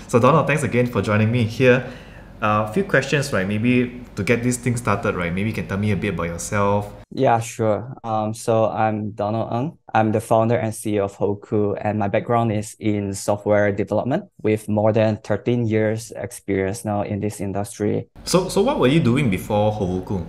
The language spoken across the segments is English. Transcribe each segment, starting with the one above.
So Donald, thanks again for joining me here. A few questions, right? Maybe to get this thing started, right? Maybe you can tell me a bit about yourself. Yeah, sure. So I'm Donald Ng. I'm the founder and CEO of Howuku, and my background is in software development with more than 13 years experience now in this industry. So what were you doing before Howuku?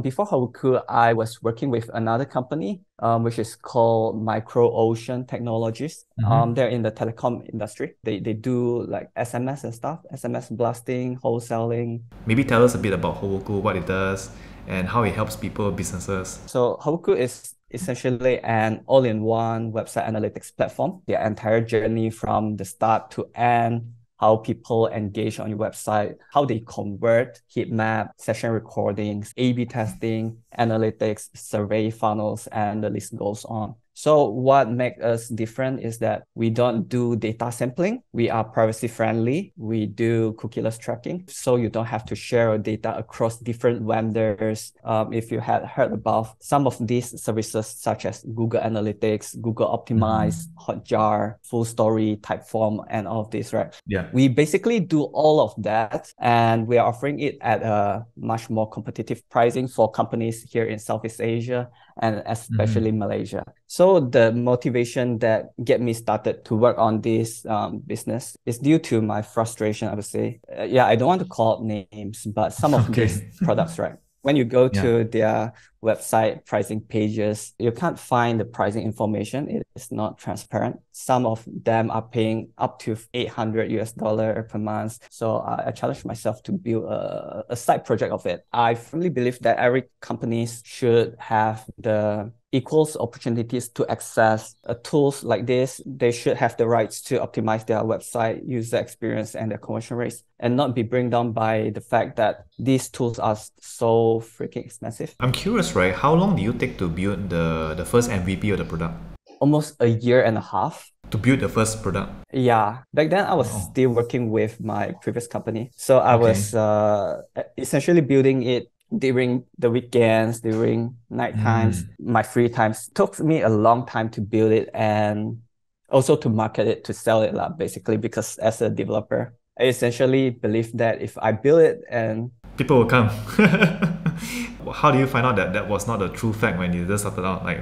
Before Howuku, I was working with another company, which is called Micro Ocean Technologies. Mm-hmm. They're in the telecom industry. They do like SMS and stuff, SMS blasting, wholesaling. Maybe tell us a bit about Howuku, what it does, and how it helps people, businesses. So Howuku is essentially an all-in-one website analytics platform. The entire journey from the start to end, how people engage on your website, how they convert, heat map, session recordings, A/B testing, analytics, survey funnels, and the list goes on. So what makes us different is that we don't do data sampling. We are privacy friendly. We do cookieless tracking. So you don't have to share your data across different vendors. If you had heard about some of these services, such as Google Analytics, Google Optimize, Mm-hmm. Hotjar, Full Story, Typeform, and all of this, right? Yeah. We basically do all of that, and we are offering it at a much more competitive pricing for companies here in Southeast Asia and especially Mm-hmm. Malaysia. So the motivation that get me started to work on this business is due to my frustration, I would say. Yeah, I don't want to call out names, but some of these Okay. products, right? When you go Yeah. to their website pricing pages, you can't find the pricing information. It is not transparent. Some of them are paying up to 800 US dollar per month. So I challenged myself to build a side project of it. I firmly believe that every company should have the equals opportunities to access tools like this. They should have the rights to optimize their website user experience and their conversion rates, and not be bring down by the fact that these tools are so freaking expensive. I'm curious, right? How long do you take to build the first MVP of the product? Almost a year and a half. To build the first product? Yeah, back then I was Wow. still working with my previous company. So I Okay. was essentially building it during the weekends, during night times, Mm. my free times. Took me a long time to build it and also to market it, to sell it, basically, because as a developer, I essentially believe that if I build it and People will come. How do you find out that that was not a true fact when you just started out? Like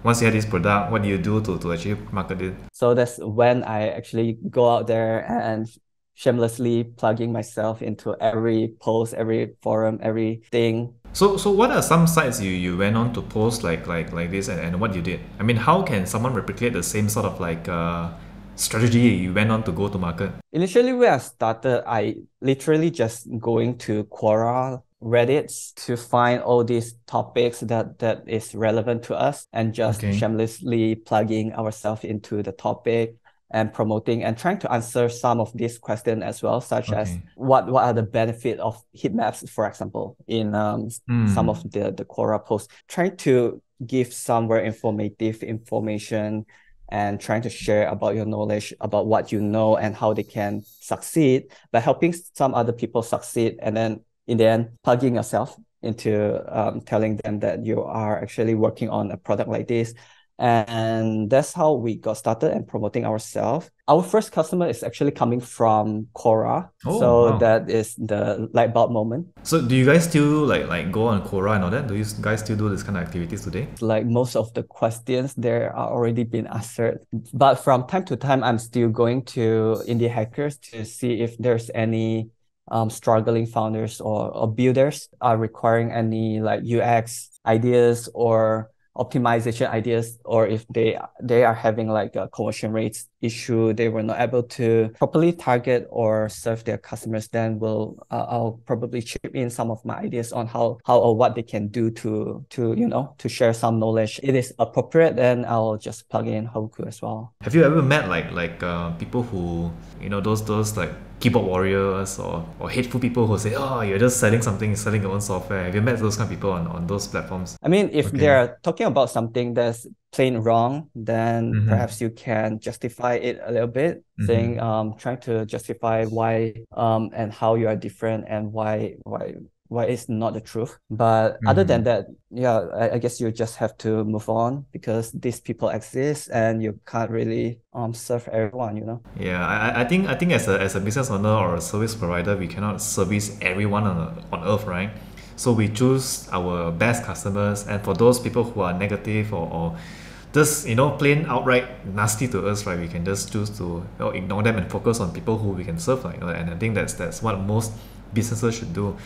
once you had this product, what do you do to actually market it? so that's when I actually go out there and shamelessly plugging myself into every post, every forum, everything. So what are some sites you went on to post like this, and what you did? I mean, how can someone replicate the same sort of strategy you went on to go to market? Initially, when I started, I literally just going to Quora, Reddits to find all these topics that is relevant to us and just Okay. shamelessly plugging ourselves into the topic and promoting and trying to answer some of these questions as well, such as Okay. what are the benefit of heat maps, for example, in some of Hmm. the Quora posts, trying to give somewhere informative information and trying to share about your knowledge, about what you know and how they can succeed by helping some other people succeed. And then in the end, plugging yourself into telling them that you are actually working on a product like this. And that's how we got started and promoting ourselves. Our first customer is actually coming from Quora. Oh So wow. that is the light bulb moment. So do you guys still like go on Quora and all that? Do you guys still do this kind of activities today? Like most of the questions there are already been answered. But from time to time, I'm still going to indie hackers to see if there's any struggling founders or builders are requiring any like UX ideas or optimization ideas, or if they are having like a conversion rates issue, they were not able to properly target or serve their customers, then I'll probably chip in some of my ideas on how or what they can do to to share some knowledge. It is appropriate, then I'll just plug in Howuku as well. Have you ever met people who those like keyboard warriors or hateful people who say, oh, you're just selling something, selling your own software? Have you met those kind of people on those platforms? I mean, if Okay. they're talking about something that's plain wrong, then perhaps Mm-hmm. you can justify it a little bit, saying Mm-hmm. trying to justify why and how you are different and why why it's not the truth. But other than Mhm. that, yeah, I guess you just have to move on because these people exist and you can't really serve everyone, you know. Yeah, I think as a business owner or a service provider, we cannot service everyone on earth, right? So we choose our best customers, and for those people who are negative or just plain outright nasty to us, right? We can just choose to ignore them and focus on people who we can serve, like, and I think that's what most businesses should do.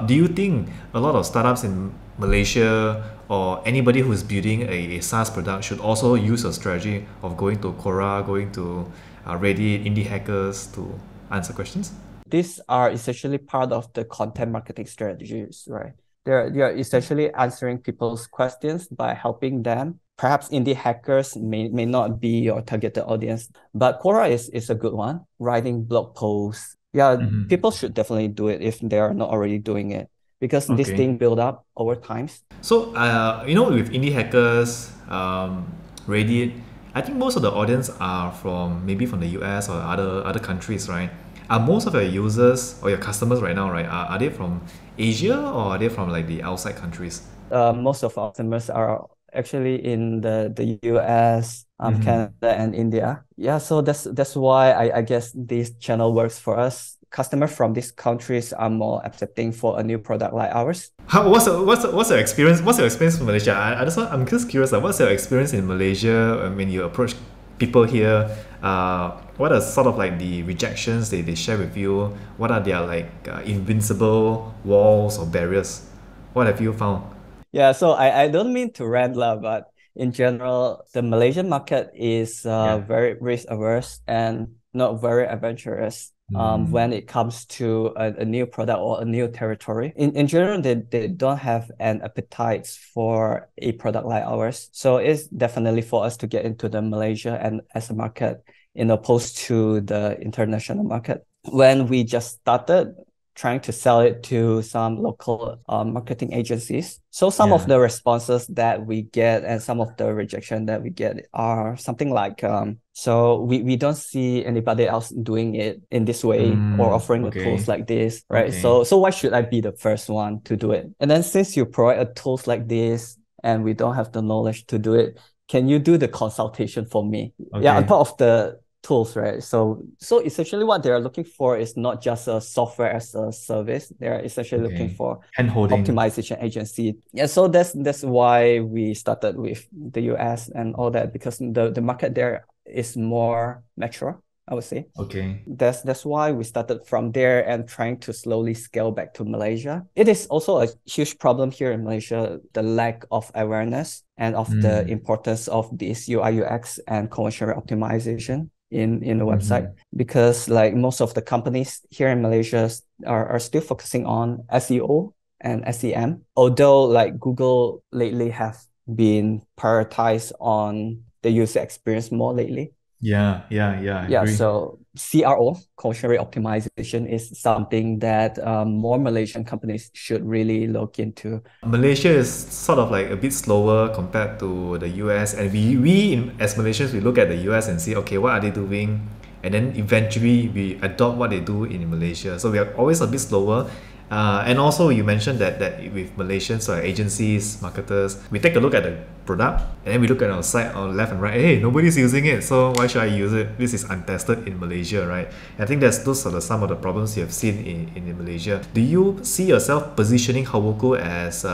Do you think a lot of startups in Malaysia or anybody who's building a SaaS product should also use a strategy of going to Quora, going to Reddit, indie hackers to answer questions? These are essentially part of the content marketing strategies, right? You're essentially answering people's questions by helping them. Perhaps indie hackers may not be your targeted audience, but Quora is a good one. Writing blog posts. Yeah, people should definitely do it if they are not already doing it because this Okay. thing build up over times. So, with indie hackers, Reddit, I think most of the audience are from maybe from the US or other countries, right? Are most of your users or your customers right now, right? Are they from Asia or are they from like the outside countries? Most of our customers are actually in the US, Mm-hmm. Canada, and India. Yeah, so that's why I guess this channel works for us. Customers from these countries are more accepting for a new product like ours. What's your experience? What's your experience in Malaysia? I'm just curious. Like, what's your experience in Malaysia when you approach people here? What are sort of like the rejections they share with you? What are their like invincible walls or barriers? What have you found? Yeah, so I don't mean to rant lah, but in general, the Malaysian market is Yeah. very risk averse and not very adventurous when it comes to a new product or a new territory. In general, they don't have an appetite for a product like ours. So it's definitely for us to get into the Malaysia and as a market in opposed to the international market. When we just started, trying to sell it to some local marketing agencies. So some of Yeah. the responses that we get and some of the rejection that we get are something like, so we don't see anybody else doing it in this way or offering the tools Okay. like this, right? Okay. So why should I be the first one to do it? And then since you provide a tools like this and we don't have the knowledge to do it, can you do the consultation for me? Yeah, on Okay. top of the tools, right? So essentially what they're looking for is not just a software as a service. They're essentially looking Okay. for Hand holding. optimization agency. Yeah, so that's why we started with the US and all that because the market there is more mature, I would say. Okay. That's why we started from there and trying to slowly scale back to Malaysia. It is also a huge problem here in Malaysia, the lack of awareness and of the importance of this UI UX and conversion rate optimization in the website because like most of the companies here in Malaysia are still focusing on SEO and SEM. Although like Google lately have been prioritized on the user experience more lately. Yeah. Yeah. Yeah. I Yeah, agree. so CRO, conversion rate optimization, is something that more Malaysian companies should really look into. Malaysia is sort of like a bit slower compared to the US, and as Malaysians we look at the US and see, okay, what are they doing, and then eventually we adopt what they do in Malaysia. So we are always a bit slower. And also you mentioned that with Malaysians or agencies, marketers, we take a look at the product and then we look at our side on left and right. Hey, nobody's using it, so why should I use it? This is untested in Malaysia, right? I think those are some of the problems you have seen in Malaysia. Do you see yourself positioning Howuku as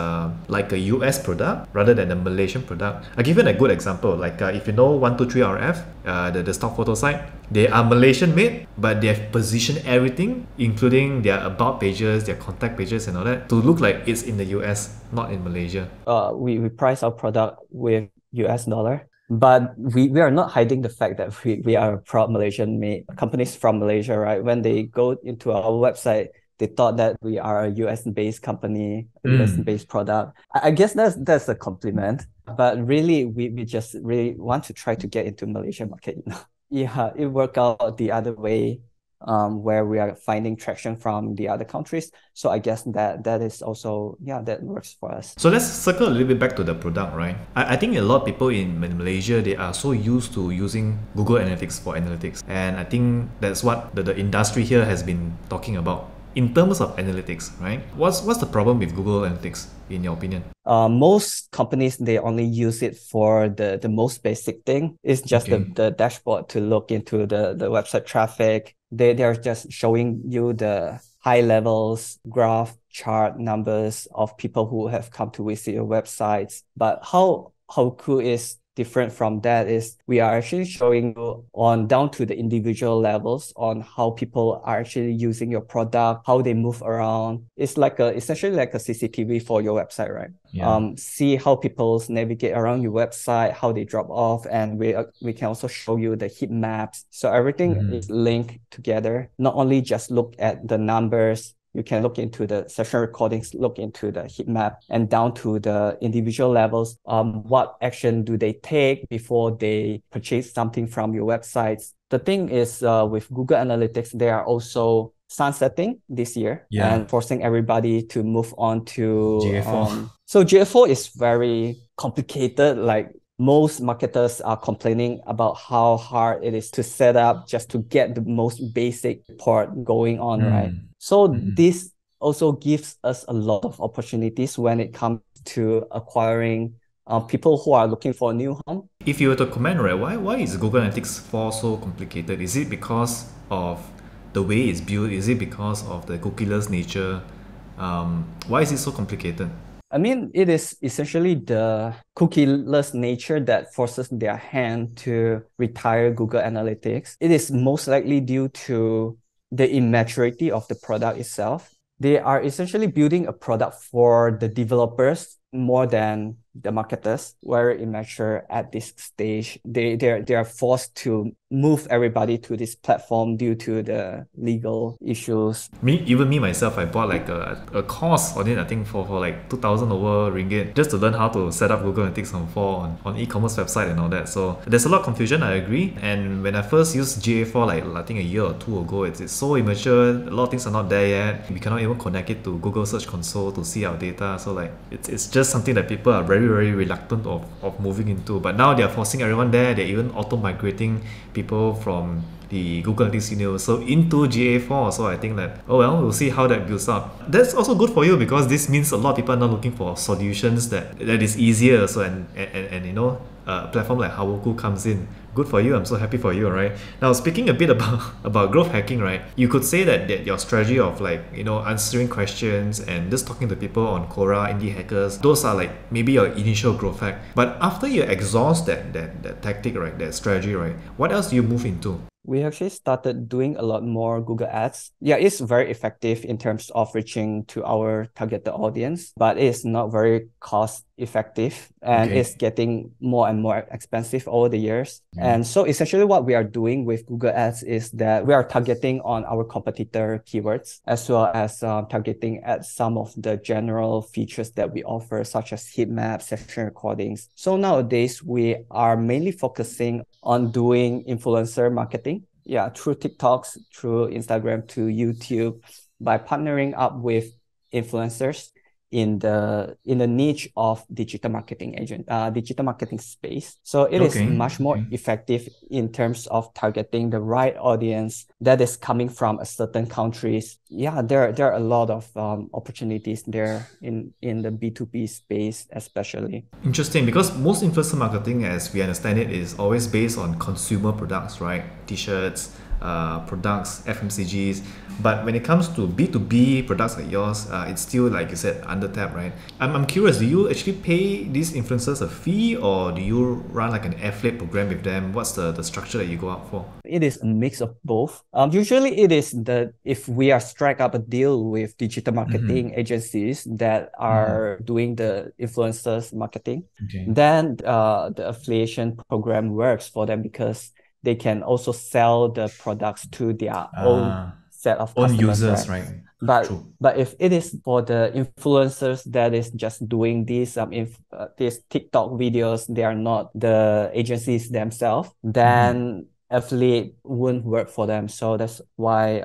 like a US product rather than a Malaysian product? I'll give you a good example. Like if you know 123RF, the stock photo site, they are Malaysian made, but they have positioned everything, including their about pages, their contact pages, and all that, to look like it's in the US, not in Malaysia. We price our product with US dollar, but we are not hiding the fact that we are a proud Malaysian made companies from Malaysia, right? When they go into our website, they thought that we are a US based company, a US based product. I guess that's a compliment, but really we just really want to try to get into Malaysian market, you know. Yeah, it worked out the other way, where we are finding traction from the other countries. So I guess that is also, yeah, that works for us. So let's circle a little bit back to the product, right? I think a lot of people in Malaysia, they are so used to using Google Analytics for analytics. And I think that's what the industry here has been talking about. in terms of analytics, right? What's the problem with Google Analytics in your opinion? Most companies, they only use it for the most basic thing. It's just Okay. the dashboard to look into the website traffic. They're just showing you the high levels, graph, chart numbers of people who have come to visit your websites. But how Howuku is different from that is we are actually showing you on down to the individual levels on how people are actually using your product, how they move around. It's like essentially like a CCTV for your website, right? Yeah. See how people navigate around your website, how they drop off, and we can also show you the heat maps. So everything is linked together. Not only just look at the numbers, you can look into the session recordings, look into the heat map, and down to the individual levels. What action do they take before they purchase something from your websites? The thing is, with Google Analytics, they are also sunsetting this year Yeah. and forcing everybody to move on to GA4. So GA4 is very complicated. Like most marketers are complaining about how hard it is to set up just to get the most basic part going on, right? So this also gives us a lot of opportunities when it comes to acquiring people who are looking for a new home. If you were to comment, right, why is Google Analytics 4 so complicated? Is it because of the way it's built? Is it because of the cookieless nature? Why is it so complicated? I mean, it is essentially the cookieless nature that forces their hand to retire Google Analytics. It is most likely due to the immaturity of the product itself. They are essentially building a product for the developers more than the marketers, very immature at this stage. They are forced to move everybody to this platform due to the legal issues. Even me myself, I bought like a course on it, I think for like 2,000 over ringgit, just to learn how to set up Google Analytics on 4 on e-commerce website and all that. So there's a lot of confusion, I agree. And when I first used GA4, like I think a year or two ago, it's so immature, a lot of things are not there yet. We cannot even connect it to Google Search Console to see our data. So like it's just something that people are very reluctant of moving into. But now they're forcing everyone there. They're even auto-migrating people from the Google Analytics Studio so into GA4. So I think that, oh well, we'll see how that builds up. That's also good for you because this means a lot of people are now looking for solutions that is easier. So and you know, a platform like Howuku comes in. Good for you. I'm so happy for you, right? Now speaking a bit about growth hacking, right? You could say that your strategy of like, you know, answering questions and just talking to people on Quora, indie hackers, those are like maybe your initial growth hack. But after you exhaust that tactic, right, that strategy, right, what else do you move into? We actually started doing a lot more Google Ads. Yeah, it's very effective in terms of reaching to our targeted audience, but it's not very cost effective and Okay. it's getting more and more expensive over the years. And so essentially what we are doing with Google Ads is that we are targeting on our competitor keywords as well as targeting at some of the general features that we offer, such as heat maps, session recordings. So nowadays we are mainly focusing on doing influencer marketing. Yeah, through TikToks, through Instagram, to YouTube, by partnering up with influencers in the niche of digital marketing space. So it is Okay. much more effective in terms of targeting the right audience that is coming from a certain countries. Yeah, there are a lot of opportunities there in the B2B space, especially. Interesting, because most influencer marketing, as we understand it, is always based on consumer products, right? T-shirts, products, FMCGs. But when it comes to B2B products like yours, it's still, like you said, under tap, right? I'm curious, do you actually pay these influencers a fee or do you run like an affiliate program with them? What's the structure that you go out for? It is a mix of both. Usually it is if we are strike up a deal with digital marketing agencies that are doing the influencers marketing, Okay. then the affiliation program works for them because they can also sell the products to their own set of Own customers, users, right? right? True. But if it is for the influencers that is just doing these these TikTok videos, they are not the agencies themselves, then affiliate wouldn't work for them. So that's why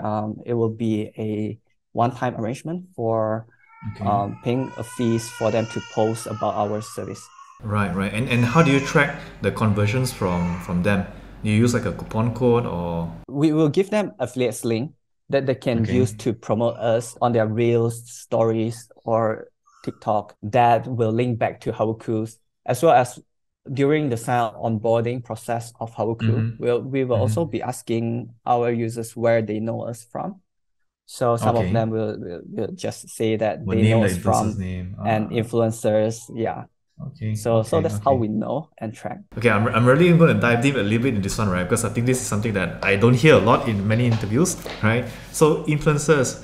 it will be a one-time arrangement for paying a fees for them to post about our service. Right, right. And how do you track the conversions from them? You use like a coupon code or We will give them affiliates link. that they can Okay. use to promote us on their Reels, stories, or TikTok that will link back to Howuku's, as well as during the sign onboarding process of Howuku, Mm-hmm. we will also Mm-hmm. be asking our users where they know us from. So some of Okay. them will just say that We'll they name know the us influencer's from name. an influencers. Yeah. Okay. So Okay. that's how Okay. we know and track. Okay, I'm really going to dive deep a little bit in this one, right? Because I think this is something that I don't hear a lot in many interviews, right? So influencers,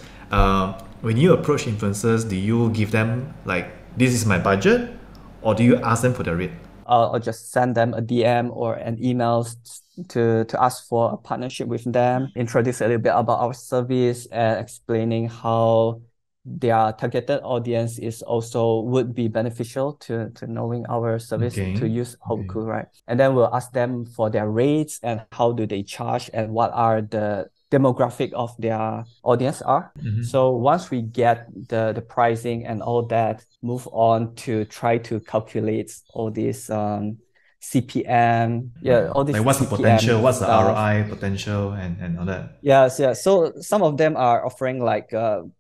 when you approach influencers, do you give them like, this is my budget, or do you ask them for the rate? Or just send them a DM or an email to ask for a partnership with them, introduce a little bit about our service and explaining how their targeted audience is also would be beneficial to knowing our service to Okay. use Okay. Howuku, right? And then we'll ask them for their rates and how do they charge and what are the demographic of their audience are. So once we get the pricing and all that, move on to try to calculate all these CPM, yeah, all Like this what's the potential, CPM what's the stuff. ROI potential and all that? Yes, yeah. So some of them are offering like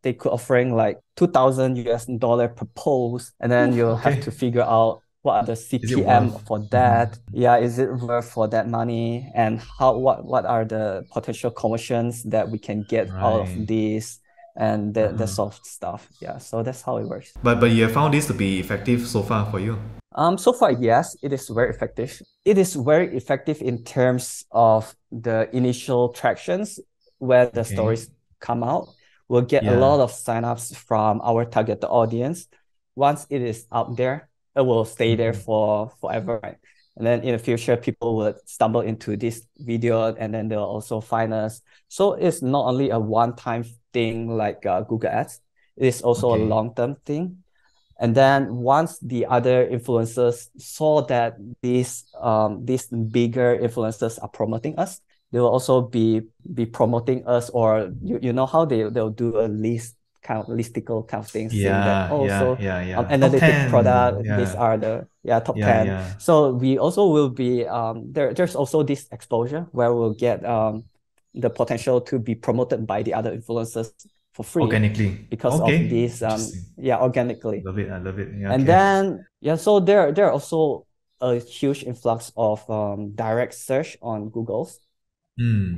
they could offering like 2,000 US dollar per post, and then Oof, you'll have okay. to figure out what are the Is it worth? CPM for that. Yeah, is it worth for that money? And how what are the potential commissions that we can get out of Right. this and the soft stuff. Yeah, so that's how it works. But you have found this to be effective so far for you. So far, yes, it is very effective. It is very effective in terms of the initial tractions where the Okay. stories come out. We'll get a Yeah. lot of signups from our target audience. Once it is out there, it will stay there for forever, right? And then in the future, people will stumble into this video and then they'll also find us. So it's not only a one-time thing like Google Ads, it is also a Okay. long-term thing. And then once the other influencers saw that these bigger influencers are promoting us, they will also be promoting us, or you know how they'll do a list kind of listicle kind of thing, saying that Yeah, yeah, also yeah, yeah. Top analytic 10. product, these Yeah. are the top Yeah, 10. yeah. So we also will be there's also this exposure where we'll get the potential to be promoted by the other influencers for free Organically. because of Okay. this Interesting. organically. Love it. I love it. Yeah, And okay. then yeah, so there are also a huge influx of direct search on Google's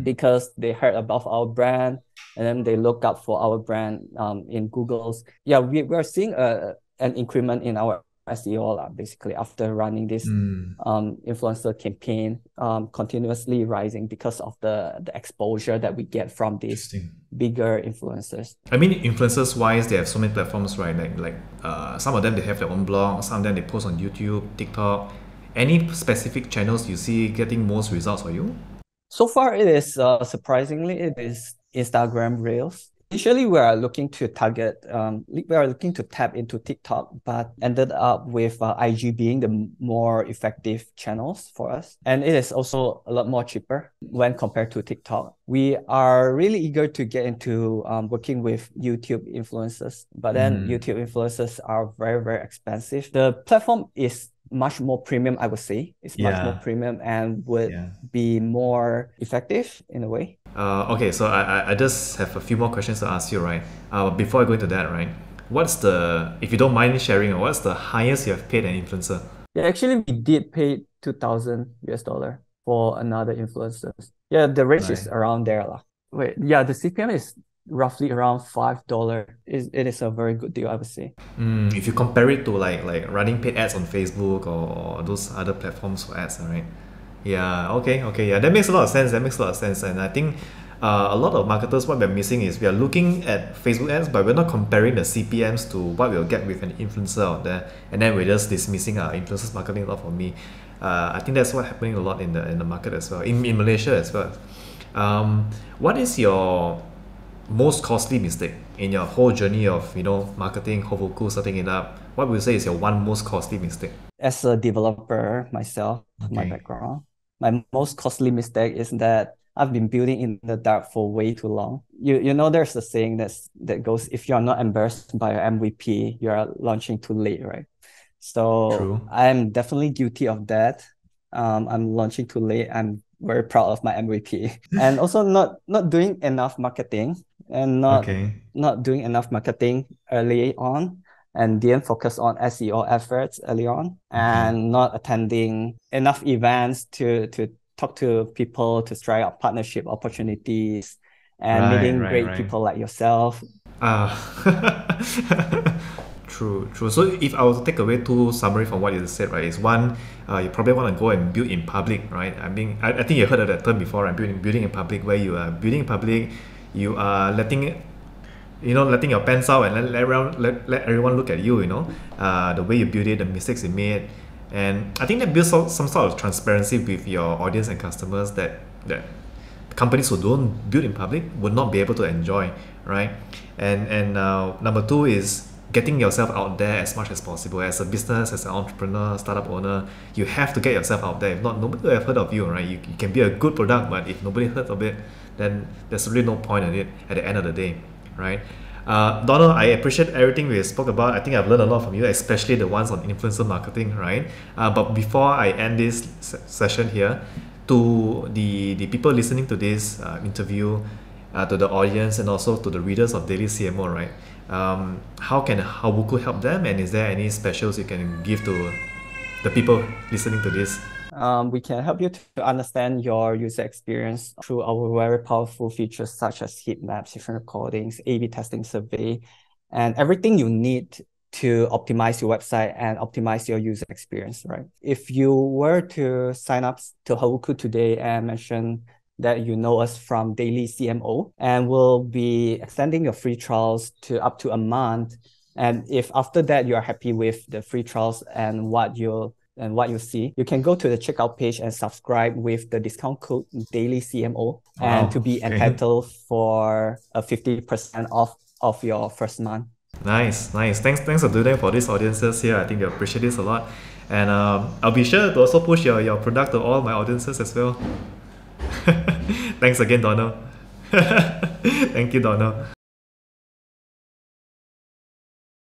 because they heard about our brand and then they look up for our brand in Google's. Yeah, we're seeing an increment in our SEO basically after running this influencer campaign continuously rising because of the exposure that we get from these Interesting. bigger influencers. I mean, influencers wise, they have so many platforms, right? Some of them they have their own blog, some of them they post on YouTube, TikTok. Any specific channels you see getting most results for you? So far, it is surprisingly, it is Instagram Reels. Initially, we are looking to target, we are looking to tap into TikTok, but ended up with IG being the more effective channels for us. And it is also a lot more cheaper when compared to TikTok. We are really eager to get into working with YouTube influencers, but then YouTube influencers are very, very expensive. The platform is much more premium, I would say. It's much more Yeah. premium and would Yeah. be more effective in a way. Okay, so I just have a few more questions to ask you, right? Before I go into that, right? What's the, if you don't mind sharing, what's the highest you have paid an influencer? Yeah, actually, we did pay 2,000 US dollar for another influencer. Yeah, the range is Right. around there lah. Wait, yeah, the CPM is roughly around $5. It is a very good deal, I would say. If you compare it to like running paid ads on Facebook or those other platforms for ads, right? Yeah, okay, yeah, that makes a lot of sense. That makes a lot of sense, and I think a lot of marketers, what we're missing is we are looking at Facebook ads, but we're not comparing the CPMs to what we'll get with an influencer out there, and then we're just dismissing our influencers marketing a lot for me. I think that's what's happening a lot in the market as well, in Malaysia as well. What is your most costly mistake in your whole journey of marketing Howuku, setting it up? What would you say is your one most costly mistake? As a developer myself, my Okay. background, my most costly mistake is that I've been building in the dark for way too long. You know, there's a saying that goes, if you're not embarrassed by your MVP, you're launching too late, right? So True. I'm definitely guilty of that. I'm launching too late. I'm very proud of my MVP, and also not doing enough marketing. and Okay. not doing enough marketing early on, and didn't focus on SEO efforts early on, Okay. and not attending enough events to talk to people, to strike up partnership opportunities, and Right, meeting right, great right. people like yourself. Ah, true, true. So if I was to take away two summary from what you said, right, is one, you probably want to go and build in public, right? I mean, I think you heard of that term before, right? Building in public, where you are building in public, you are letting your pants out and let everyone look at you, the way you build it, the mistakes you made. And I think that builds some sort of transparency with your audience and customers that companies who don't build in public would not be able to enjoy, right? And number two is getting yourself out there as much as possible. As a business, as an entrepreneur, startup owner, you have to get yourself out there. If not, nobody will have heard of you, right? You can be a good product, but if nobody heard of it, then there's really no point in it at the end of the day, right? Donald, I appreciate everything we spoke about. I think I've learned a lot from you, especially the ones on influencer marketing, right? But before I end this session here, to the people listening to this interview, to the audience, and also to the readers of Daily CMO, right? How can Howuku help them, and is there any specials you can give to the people listening to this? We can help you to understand your user experience through our very powerful features such as heat maps, different recordings, A/B testing survey, and everything you need to optimize your website and optimize your user experience, right? If you were to sign up to Howuku today and mention that you know us from Daily CMO, and we'll be extending your free trials to up to a month. And if after that you are happy with the free trials and what you see, you can go to the checkout page and subscribe with the discount code Daily CMO, and to Wow. be Okay. entitled for a 50% off of your first month. Nice, nice. Thanks for doing that for these audiences here. I think they appreciate this a lot. And I'll be sure to also push your product to all my audiences as well. Thanks again, Donald. Thank you, Donald.